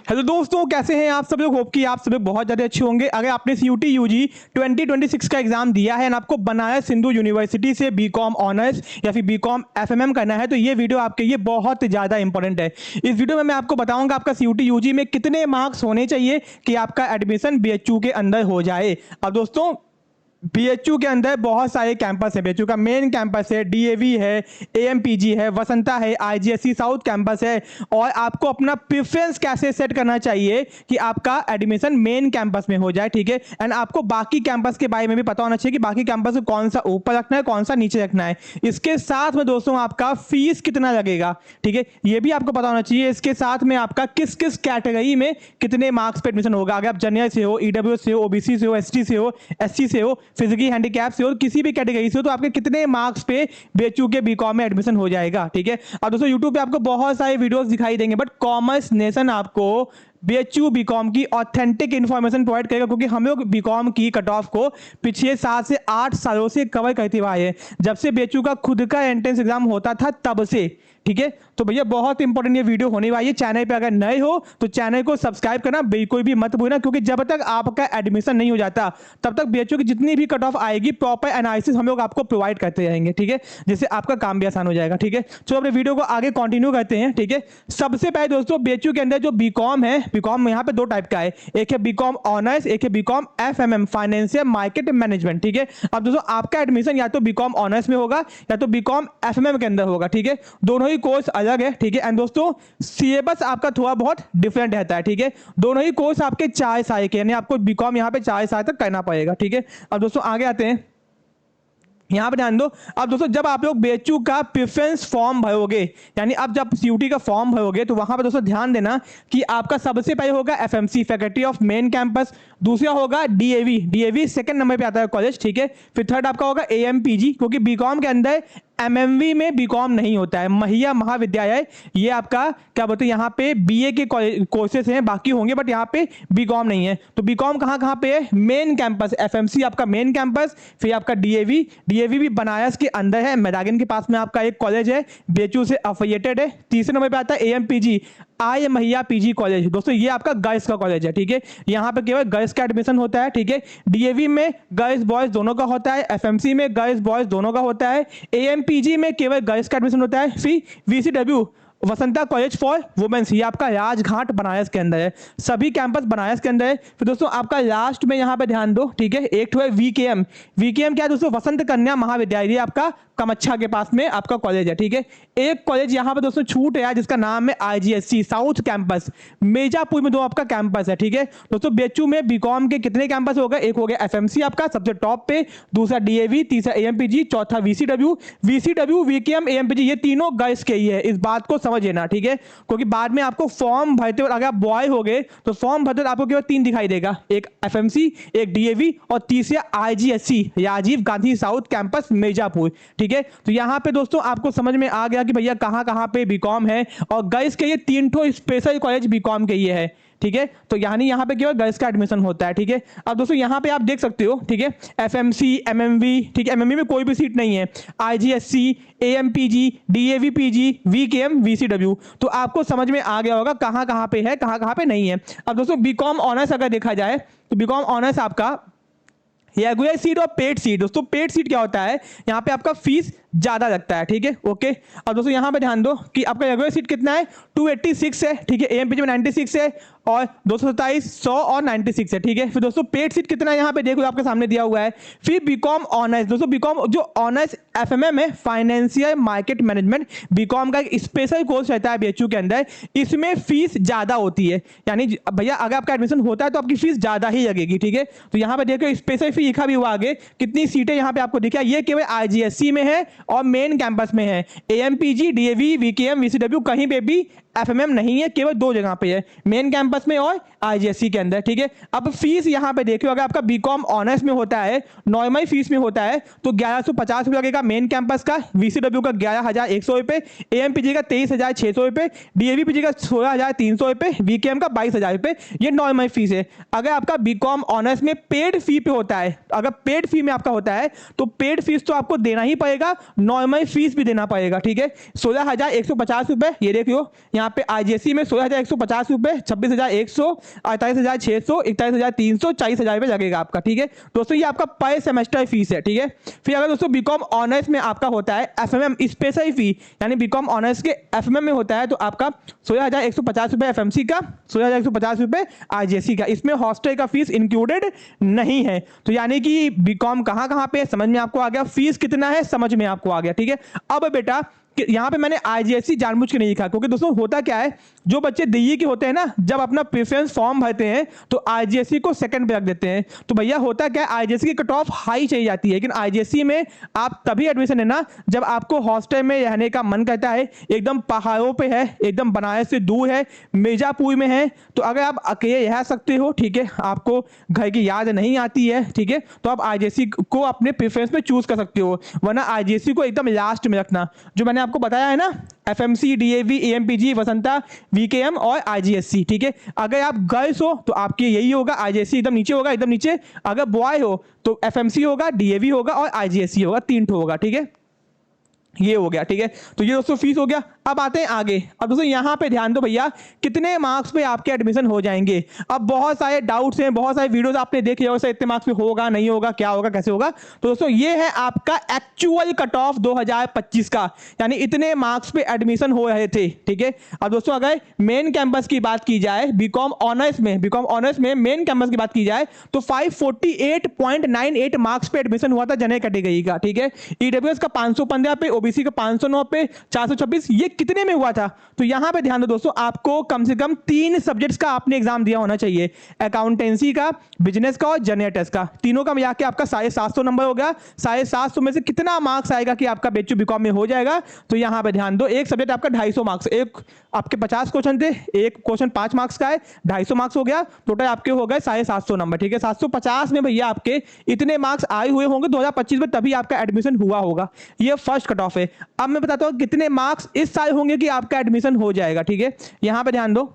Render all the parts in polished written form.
Hello दोस्तों, कैसे हैं आप सब लोग। होप कि आप सब लोग बहुत ज़्यादा अच्छे होंगे। अगर आपने CUT UG 2026 का एग्जाम दिया है और आपको बनारस हिंदू यूनिवर्सिटी से बीकॉम ऑनर्स या फिर बीकॉम FMM करना है तो ये वीडियो आपके लिए बहुत ज़्यादा इंपॉर्टेंट है। इस वीडियो में मैं आपको बताऊंगा आपका CUT UG में कितने मार्क्स होने चाहिए कि आपका एडमिशन BHU के अंदर हो जाए। अब दोस्तों, BHU के अंदर बहुत सारे कैंपस है। BHU का मेन कैंपस है, DAV है, AMPG है, वसंता है, IGSC साउथ कैंपस है। और आपको अपना प्रेफरेंस कैसे सेट करना चाहिए कि आपका एडमिशन मेन कैंपस में हो जाए, ठीक है। एंड आपको बाकी कैंपस के बारे में भी पता होना चाहिए कि बाकी कैंपस को कौन सा ऊपर रखना है, कौन सा नीचे रखना है। इसके साथ में दोस्तों आपका फीस कितना लगेगा, ठीक है, ये भी आपको पता होना चाहिए। इसके साथ में आपका किस किस कैटेगरी में कितने मार्क्स पे एडमिशन होगा। अगर आप जनरल से हो, EWS से हो, OBC से हो, ST से हो, SC से हो, फिजिकली हैंडीकैप से हो, किसी भी कैटेगरी से हो, तो आपके कितने मार्क्स पे BHU के बीकॉम में एडमिशन हो जाएगा, ठीक है। और दोस्तों यूट्यूब पे आपको बहुत सारे वीडियोस दिखाई देंगे, बट कॉमर्स नेशन आपको BHU बीकॉम की ऑथेंटिक इंफॉर्मेशन प्रोवाइड करेगा, क्योंकि हम लोग बीकॉम की कट ऑफ को पिछले 7 से 8 सालों से कवर करते हुए आए हैं, जब से BHU का खुद का एंट्रेंस एग्जाम होता था तब से, ठीक है। तो भैया बहुत इंपॉर्टेंट ये वीडियो होने वाली है। चैनल पे अगर नए हो तो चैनल को सब्सक्राइब करना बिल्कुल भी मत भूलना, क्योंकि जब तक आपका एडमिशन नहीं हो जाता तब तक BHU की जितनी भी कट ऑफ आएगी प्रॉपर एनालिसिस हम लोग आपको प्रोवाइड करते रहेंगे, ठीक है, जिससे आपका काम भी आसान हो जाएगा, ठीक है। चलो अपने वीडियो को आगे कंटिन्यू करते हैं, ठीक है। सबसे पहले दोस्तों BHU के अंदर जो बीकॉम है, बीकॉम यहाँ पे 2 टाइप का है, एक है बीकॉम ऑनर्स, एक है BCom FMM financial market management, ठीक है। अब दोस्तों आपका एडमिशन या तो बीकॉम ऑनर्स में होगा या तो बीकॉम FMM के अंदर होगा, ठीक है। दोनों ही कोर्स अलग है, ठीक है। एंड दोस्तों सिलेबस आपका थोड़ा बहुत डिफरेंट रहता है, ठीक है। दोनों ही कोर्स आपके 4 साल के, यानी आपको बीकॉम यहाँ पे 4 साल तक करना पड़ेगा, ठीक है। अब दोस्तों आगे आते हैं, यहां पे ध्यान दो। अब दोस्तों जब आप लोग BHU का प्रेफरेंस फॉर्म भरोगे, यानी अब जब CUT का फॉर्म भरोगे, तो वहां पे दोस्तों ध्यान देना कि आपका सबसे पहले होगा FMC faculty of main campus, दूसरा होगा DAV सेकंड नंबर पे आता है कॉलेज, ठीक है। फिर थर्ड आपका होगा AMPG, क्योंकि बीकॉम के अंदर MMV में बीकॉम नहीं होता है। महिला महाविद्यालय ये आपका क्या बोलते हैं, यहाँ पे BA के कोर्सेस हैं, बाकी होंगे, बट यहाँ पे बीकॉम नहीं है। तो बीकॉम कहाँ कहाँ पे है, मेन कैंपस FMC आपका मेन कैंपस, फिर आपका DAV भी बनारस के अंदर है, मैदागिन के पास में आपका एक कॉलेज है, BHU से एफिलिएटेड है। तीसरे नंबर पे आता है AMPG, आय महिया PG कॉलेज, दोस्तों ये आपका गर्ल्स का कॉलेज है, ठीक है। यहाँ पे केवल गर्ल्स का एडमिशन होता है, ठीक है। DAV में गर्ल्स बॉयज दोनों का होता है, FMC में गर्ल्स बॉयज दोनों का होता है, AMPG में केवल गर्ल्स का एडमिशन होता है। फिर VCW Vasanta college for women's, ये आपका राजघाट बनारस के अंदर है, सभी कैंपस बनारस के अंदर है। फिर दोस्तों आपका लास्ट में यहाँ पे ध्यान दो, ठीक है, एक तो है VKM क्या है दोस्तों, वसंत कन्या महाविद्यालय, आपका कमच्छा के पास में आपका कॉलेज है, ठीक है। एक कॉलेज यहाँ पे दोस्तों छूट है जिसका नाम है IGSC साउथ कैंपस, मिर्जापुर में 2 आपका कैंपस है, ठीक है। दोस्तों BHU में बीकॉम के कितने कैंपस हो गए, एक हो गया FMC आपका सबसे टॉप पे, दूसरा DAV, तीसरा AMPG, चौथा VCW, VKM, AMPG ये तीनों गर्ल्स के ही है, इस बात को समझ लेना, ठीक है। क्योंकि बाद में आपको फॉर्म भरते वक्त अगर आप बॉय हो गए तो फॉर्म भरते आपको केवल 3 दिखाई देगा, एक FMC, एक DAV और तीसरा IGSC Rajiv Gandhi south campus Mirzapur, ठीक है। तो यहां पे दोस्तों आपको समझ में आ गया कि भैया कहां कहां पे बीकॉम है, और गर्ल्स के ये 3 ठो स्पेशल कॉलेज बीकॉम के ये है, ठीक है। तो यानी यहाँ पे केवल गर्ल्स का एडमिशन होता है, ठीक है। अब दोस्तों यहाँ पे आप देख सकते हो, ठीक है, FMC MMV, ठीक है, MMV में कोई भी सीट नहीं है, IGSC AMPG DAV PG VKM VCW, तो आपको समझ में आ गया होगा कहाँ कहाँ पे है, कहाँ कहाँ पे नहीं है। अब दोस्तों बीकॉम ऑनर्स अगर देखा जाए तो बीकॉम ऑनर्स आपका रेगुलर सीट और पेड सीट, दोस्तों पेड सीट क्या होता है, यहाँ पे आपका फीस ज्यादा लगता है, ठीक है, ओके। अब दोस्तों यहाँ पे ध्यान दो कि आपका रेगुलर सीट कितना है, 286 है, ठीक है। AMPG में 96 है और 227, 100 और 96 है, ठीक है। फिर दोस्तों पेड सीट कितना है यहाँ पे देखो आपके सामने दिया हुआ है। फिर बीकॉम ऑनर्स, दोस्तों बीकॉम जो ऑनर्स FMM है फाइनेंशियल मार्केट मैनेजमेंट, बीकॉम का एक स्पेशल कोर्स रहता है BHU के अंदर, इसमें फीस ज्यादा होती है, यानी भैया अगर आपका एडमिशन होता है तो आपकी फीस ज्यादा ही लगेगी, ठीक है। तो यहाँ पे देखो स्पेशल फी लिखा भी हुआ आगे, कितनी सीटें यहाँ पे आपको दिखा, ये केवल IGSC में है और मेन कैंपस में है। AMPG DAV VKM VCW कहीं पे भी FMM नहीं है, केवल 2 जगह पे है, मेन कैंपस में और IGSC के अंदर, ठीक है। अब फीस यहाँ पे देखियो, अगर आपका बीकॉम ऑनर्स में होता है, नॉर्मल फीस में होता है तो 1150 रुपये लगेगा मेन कैंपस का, VCW का 11,100 रुपये, AMPG का 23,600 रुपये, DAVPG का 16,300 रुपये, VKM का 22,000 रुपये, ये नॉर्मल फीस है। अगर आपका बीकॉम ऑनर्स में पेड फी पे होता है, अगर पेड फी में आपका होता है तो पेड फीस तो आपको देना ही पड़ेगा, नॉर्मल फीस भी देना पड़ेगा, ठीक है। 16,150 रुपये, ये देखियो यहाँ पे आईजीएससी में 16,150 रुपये, 26,100, 48,600, 41,300, 40,000 रुपये लगेगा आपका। ठीक है दोस्तों, ये आपका पर सेमेस्टर फीस है। ठीक है, फिर अगर दोस्तों बीकॉम ऑनर्स में आपका होता है एफएमएम स्पेशल फी, यानी बीकॉम ऑनर्स के एफएमएम में होता है तो आपका 16,150 रुपये एफएमसी का, 16,150 रुपये आईजीएससी का। इसमें हॉस्टल का फीस इंक्लूडेड नहीं है। तो यानी कि बीकॉम कहाँ कहाँ पे समझ में आपको आ गया, फीस कितना है समझ में आपको आ गया। ठीक है, अब बेटा यहाँ पे मैंने आईजीएससी जानबूझ के नहीं लिखा, क्योंकि दोस्तों होता क्या है, जो बच्चे डीई के होते हैं ना, जब अपना प्रेफरेंस फॉर्म भरते हैं तो आईजीएससी को सेकंड पे रख देते हैं। तो भैया होता क्या है, आईजीएससी की कट ऑफ हाई चाहिए जाती है, लेकिन आईजीएससी में आप तभी एडमिशन लेना जब आपको हॉस्टल में रहने का मन करता है, एकदम पहाड़ों पे है, एकदम बनारस से दूर है, मिर्जापुर में है, तो अगर आप अकेले रह सकते हो, ठीक है, आपको घर की याद नहीं आती है, ठीक है, तो आप आईजीएससी को अपने प्रेफरेंस में चूज कर सकते हो, वरना आईजीएससी को एकदम लास्ट में रखना। जो मैंने आपको बताया है ना, एफएमसी, डीएवी, एएमपीजी, वसंता, वीकेएम और आईजीएससी। ठीक है, अगर आप गर्ल्स हो तो आपके यही होगा, आईजीएससी एकदम नीचे होगा, एकदम नीचे। अगर बॉय हो तो एफएमसी होगा, डीएवी होगा और आईजीएससी होगा, 3 ठो होगा। ठीक है, ये हो गया। ठीक है, तो ये दोस्तों फीस हो गया। अब आते हैं आगे। अब दोस्तों यहाँ पे ध्यान दो भैया, कितने मार्क्स पे आपके एडमिशन हो जाएंगे। अब बहुत सारे डाउट्स हैं, बहुत सारे वीडियोस आपने देखे हो, इतने मार्क्स पे होगा नहीं होगा, क्या होगा कैसे होगा। तो दोस्तों ये है आपका एक्चुअल कट ऑफ 2025 का, यानी इतने मार्क्स पे एडमिशन हो रहे थे। ठीक है, अब दोस्तों अगर मेन कैंपस की बात की जाए, बीकॉम ऑनर्स में मेन कैंपस की बात की जाए तो 548.98 मार्क्स पे एडमिशन हुआ था जनरल कैटेगरी का। ठीक है, ईडब्ल्यूएस का 515 पे, ओबीसी का 509 पे, 426, ये कितने में हुआ था। तो यहां पे ध्यान दो दोस्तों, आपको कम से कम 3 सब्जेक्ट्स का आपने एग्जाम दिया होना चाहिए, अकाउंटेंसी का, बिजनेस का और जनरल टेस्ट का। तीनों का मिला के आपका 750 नंबर हो गया। 750 में से कितना मार्क्स आएगा कि आपका बेचू बीकॉम में हो जाएगा। तो यहां पे ध्यान दो, एक सब्जेक्ट आपका 250 मार्क्स, एक आपके 50 क्वेश्चन थे, एक क्वेश्चन 5 मार्क्स का है, 250 मार्क्स हो गया, टोटल आपके हो गए 750 नंबर। ठीक है, 750 में भैया आपके इतने मार्क्स आए हुए होंगे 2025 में, तभी आपका एडमिशन हुआ होगा। ये फर्स्ट कट ऑफ है। अब मैं बताता हूं कितने मार्क्स इस साल होंगे कि आपका एडमिशन हो जाएगा। ठीक है, यहां पे ध्यान दो,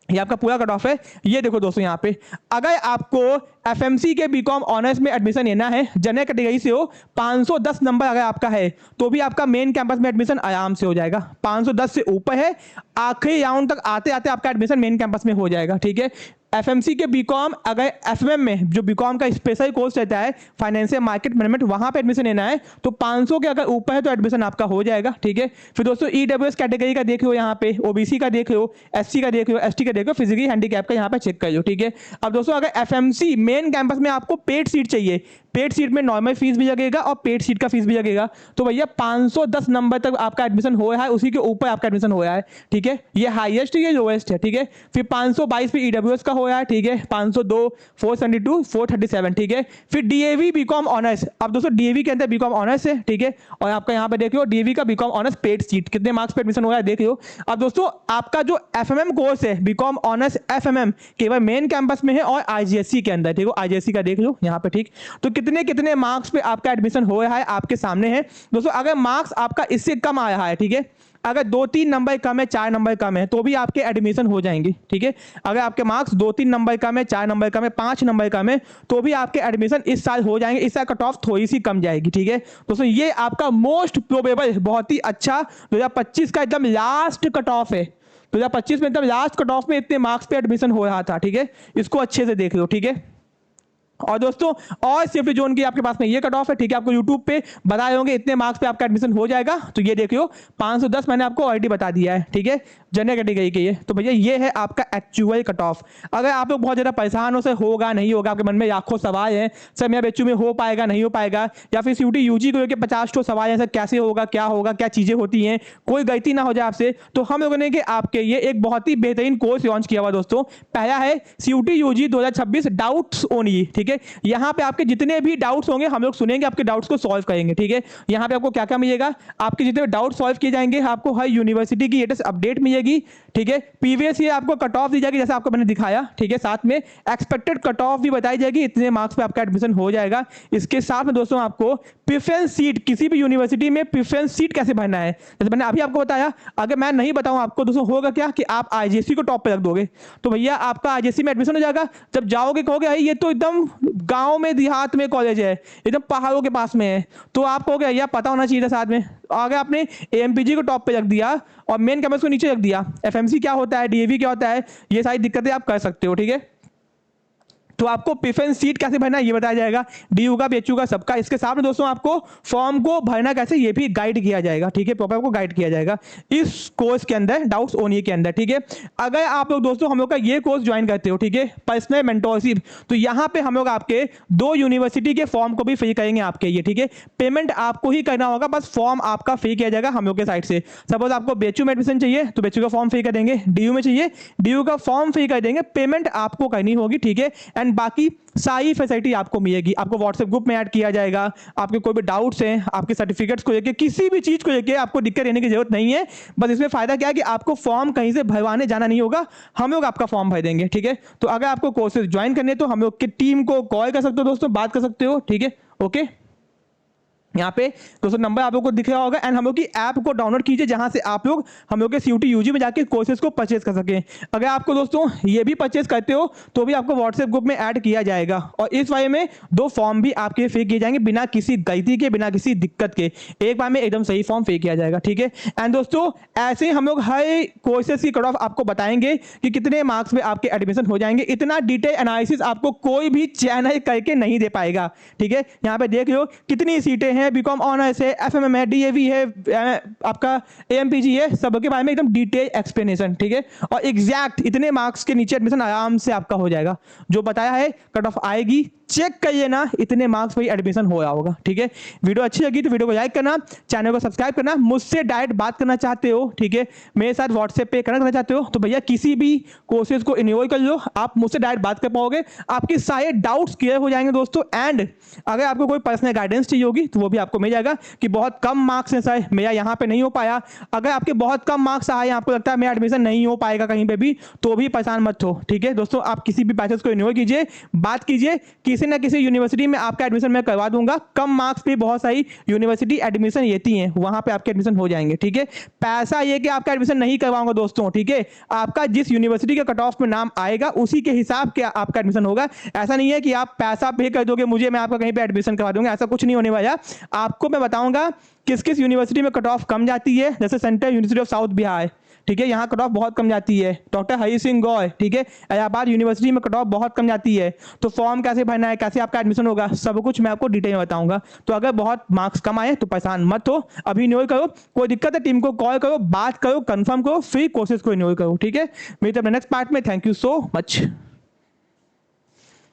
ये आपका पूरा कट ऑफ है। ये देखो दोस्तों, यहाँ पे अगर आपको एफएमसी के बीकॉम ऑनर्स में एडमिशन लेना है, जनरल कैटेगरी से हो, 510 नंबर अगर आपका है तो भी आपका मेन कैंपस में एडमिशन आराम से हो जाएगा। 510 से ऊपर है, आखिरी राउंड तक आते आते आपका एडमिशन मेन कैंपस में हो जाएगा। ठीक है, एफएमसी के बीकॉम, अगर एफएमएम में जो बीकॉम का स्पेशल कोर्स रहता है फाइनेंशियल मार्केट मैनेजमेंट, वहां पे एडमिशन लेना है तो 500 के अगर ऊपर है तो एडमिशन आपका हो जाएगा। ठीक है, फिर दोस्तों ईडब्ल्यूएस कैटेगरी का देख लो, यहाँ पे ओबीसी का देख लो, एससी का देख लो, एसटी का देख लो, फिजिकली हैंडीकैप का यहाँ पे चेक कर लो। ठीक है, अब दोस्तों अगर एफएमसी मेन कैंपस में आपको पेड सीट चाहिए, पेड सीट में नॉर्मल फीस भी लगेगा और पेड सीट का फीस भी लगेगा, तो भैया 510 नंबर तक आपका एडमिशन हो रहा है, उसी के ऊपर आपका एडमिशन हो रहा है। ठीक है, ये हाईएस्ट, ये लोएस्ट है। ठीक है, फिर 522 पे ईडब्ल्यूएस का हो रहा है। ठीक है, 502, 472, 437। ठीक है, फिर डीएवी बीकॉम ऑनर्स, अब दोस्तों डीएवी के अंदर बीकॉम ऑनर्स है। ठीक है, और आपका यहाँ पे देखियो डीएवी का बीकॉम ऑनर्स पेड सीट कितने मार्क्स पे एडमिशन हो रहा है देख लो। अब दोस्तों आपका जो एफएमएम कोर्स है, बीकॉम ऑनर्स एफएमएम, केवल मेन कैंपस में है और आईजीएससी के अंदर। ठीक है, आईजीएससी का देख लो यहाँ पे। ठीक, तो कितने कितने मार्क्स पे आपका एडमिशन हो रहा है आपके सामने है दोस्तों। अगर मार्क्स आपका इससे कम आ रहा है, ठीक है, अगर 2-3 नंबर कम है, 4 नंबर कम है, तो भी आपके एडमिशन हो जाएंगे। ठीक है, अगर आपके मार्क्स 2-3 नंबर कम है, 4 नंबर कम है, 5 नंबर कम है, तो भी आपके एडमिशन इस साल हो जाएंगे। इस साल कट ऑफ थोड़ी सी कम जाएगी। ठीक है दोस्तों, ये आपका मोस्ट प्रोबेबल, बहुत ही अच्छा 2025 का एकदम लास्ट कट ऑफ है। 2025 में एकदम लास्ट कट ऑफ में इतने मार्क्स पे एडमिशन हो रहा था। ठीक है, इसको अच्छे से देख लो। ठीक है, और दोस्तों और सेफ्टी जोन की आपके पास में ये कट ऑफ है। ठीक है, आपको यूट्यूब पे बताए होंगे इतने मार्क्स पे आपका एडमिशन हो जाएगा, तो ये देखियो 510 मैंने आपको ऑलरेडी बता दिया है। ठीक है, जनरल कैटेगरी के ये, तो भैया ये है आपका एक्चुअल कट ऑफ। अगर आप लोग बहुत ज़्यादा परेशान हो, सर होगा नहीं होगा, आपके मन में लाखों सवाल हैं, सर मेरा बेचू में हो पाएगा नहीं हो पाएगा, या फिर सीयूटी यूजी को लेकर 50 तो सवाल हैं, सर कैसे होगा, क्या चीज़ें होती हैं, कोई गलती ना हो जाए आपसे, तो हम लोगों ने कि आपके ये एक बहुत ही बेहतरीन कोर्स लॉन्च किया हुआ दोस्तों। पहला है सीयूटी यूजी 2026 डाउट्स ओनली। ठीक है, यहाँ पे आपके जितने भी डाउट्स होंगे हम लोग सुनेंगे, आपके डाउट्स को सॉल्व करेंगे। ठीक है, यहाँ पे आपको क्या क्या मिलेगा, आपके जितने डाउट सॉल्व किए जाएंगे, आपको हर यूनिवर्सिटी की लेटेस्ट अपडेट मिलेगी। ठीक है, प्रीवियस ईयर आपको कट ऑफ दी जाएगी जैसे आपको मैंने दिखाया। ठीक है, साथ में एक्सपेक्टेड कट ऑफ भी बताई जाएगी, इतने मार्क्स पे आपका एडमिशन हो जाएगा। इसके साथ में दोस्तों आपको प्रेफरेंस सीट, किसी भी यूनिवर्सिटी में प्रेफरेंस सीट कैसे भरना है, जैसे मैंने अभी आपको बताया। अगर मैं नहीं बताऊं आपको दोस्तों, होगा क्या कि आप आईजीएससी को टॉप पे रख दोगे, तो भैया आपका आईजीएससी में एडमिशन हो जाएगा। जब जाओगे कहोगे भाई ये तो एकदम गांव में देहात में कॉलेज है, एकदम पहाड़ों के पास में है, तो आप कहोगे भैया पता होना चाहिए था साथ में, आगे आपने एएमपीजी को टॉप पे रख दिया और मेन कैंपस को नीचे रख दिया, एफएमसी क्या होता है, डीएवी क्या होता है, ये सारी दिक्कतें आप कर सकते हो, ठीक है। तो आपको प्रेफरेंस सीट कैसे भरना है ये बताया जाएगा, डीयू का, बीएचयू का, सबका। इसके साथ में दोस्तों आपको फॉर्म को भरना कैसे ये भी गाइड किया जाएगा, ठीक है, प्रॉपर आपको गाइड किया जाएगा इस कोर्स के अंदर, डाउट्स ओनली के अंदर, ठीक है। अगर आप लोग दोस्तों हम लोग का ये कोर्स ज्वाइन करते हो, ठीक है, पर्सनल मेंटोरशिप, तो यहाँ पे हम लोग आपके 2 यूनिवर्सिटी के फॉर्म को भी फ्री करेंगे आपके, ये ठीक है। पेमेंट आपको ही करना होगा, बस फॉर्म आपका फ्री किया जाएगा हम लोग के साइड से। सपोज आपको बीएचयू में एडमिशन चाहिए तो बीएचयू का फॉर्म फ्री कर देंगे, डीयू में चाहिए डीयू का फॉर्म फ्री कर देंगे, पेमेंट आपको करनी होगी, ठीक है। एंड बाकी सारी फैसिलिटी आपको मिलेगी, आपको व्हाट्सएप ग्रुप में ऐड किया जाएगा, आपके कोई भी डाउट्स हैं, आपके सर्टिफिकेट्स को लेके, किसी भी चीज को लेके आपको दिक्कत रहने की जरूरत नहीं है। बस इसमें फायदा क्या है कि आपको फॉर्म कहीं से भरवाने जाना नहीं होगा, हम लोग आपका फॉर्म भर देंगे, ठीक है। तो अगर आपको कोर्सेज ज्वाइन करने तो हम लोग की टीम को कॉल कर सकते हो दोस्तों, बात कर सकते हो, ठीक है, ओके। यहाँ पे दोस्तों नंबर आप लोग को दिख रहा होगा, एंड हम लोग की ऐप को डाउनलोड कीजिए जहां से आप लोग हम लोग के सीयूटी यूजी में जाके कोर्सेज को परचेज कर सकें। अगर आपको दोस्तों ये भी परचेज करते हो तो भी आपको व्हाट्सएप ग्रुप में ऐड किया जाएगा, और इस वाले में 2 फॉर्म भी आपके फ्री किए जाएंगे बिना किसी गलती के, बिना किसी दिक्कत के, एक बार में एकदम सही फॉर्म फ्री किया जाएगा, ठीक है। एंड दोस्तों ऐसे हम लोग हर कोर्सेज की कट ऑफ आपको बताएंगे कि कितने मार्क्स में आपके एडमिशन हो जाएंगे। इतना डिटेल एनालिसिस आपको कोई भी चैनल करके नहीं दे पाएगा, ठीक है। यहाँ पे देख लो कितनी सीटें हैं, बीकॉम ऑनर्स है, एफएमएम है, डीएवी है, आपका एएमपीजी है, सबके बारे में एकदम डिटेल एक्सप्लेनेशन, ठीक है। और एग्जैक्ट इतने मार्क्स के नीचे एडमिशन आराम से आपका हो जाएगा, जो बताया है कट ऑफ आएगी, चेक करिए ना, इतने मार्क्स पर एडमिशन हो रहा होगा, ठीक है। वीडियो अच्छी लगी तो वीडियो को लाइक करना, चैनल को सब्सक्राइब करना। मुझसे डायरेक्ट बात करना चाहते हो, ठीक है, मेरे साथ व्हाट्सएप पे कनेक्ट करना चाहते हो तो भैया किसी भी कोर्सेज को इन्वॉल्व कर लो, आप मुझसे डायरेक्ट बात कर पाओगे, आपके सारे डाउट्स क्लियर हो जाएंगे दोस्तों। एंड अगर आपको कोई पर्सनल गाइडेंस चाहिए होगी तो वो भी आपको मिल जाएगा कि बहुत कम मार्क्स हैं सर, मेरा यहाँ पे नहीं हो पाया। अगर आपके बहुत कम मार्क्स आए, आपको लगता है मेरा एडमिशन नहीं हो पाएगा कहीं पे भी, तो भी परेशान मत हो, ठीक है दोस्तों। आप किसी भी बैचेस को इन्वॉल्व कीजिए, बात कीजिए, किसी ना किसी यूनिवर्सिटी में आपका एडमिशन मैं करवा दूंगा। कम मार्क्स पे बहुत सारी यूनिवर्सिटी एडमिशन लेती हैं, वहां पे आपके एडमिशन हो जाएंगे, ठीक है। पैसा ये कि आपका एडमिशन नहीं करवाऊंगा दोस्तों, ठीक है। आपका जिस यूनिवर्सिटी के कट ऑफ में नाम आएगा उसी के हिसाब के आपका एडमिशन होगा। ऐसा नहीं है कि आप पैसा पे कर दोगे मुझे, मैं आपका कहीं पे एडमिशन करवा दूंगा, ऐसा कुछ नहीं होने वाला। आपको मैं बताऊंगा किस किस यूनिवर्सिटी में कट ऑफ कम जाती है, जैसे central university of south Bihar, ठीक है, यहाँ कट ऑफ बहुत कम जाती है। डॉक्टर हरी सिंह गौर, ठीक है, इलाहाबाद यूनिवर्सिटी में कट ऑफ बहुत कम जाती है। तो फॉर्म कैसे भरना है, कैसे आपका एडमिशन होगा, सब कुछ मैं आपको डिटेल में बताऊंगा। तो अगर बहुत मार्क्स कम आए तो परेशान मत हो, अभी इन्वॉल्व करो, कोई दिक्कत है टीम को कॉल करो, बात करो, कंफर्म करो, फ्री कोर्सेज को इन्वॉल्व करो, ठीक है। मेरे नेक्स्ट पार्ट में थैंक यू सो मच।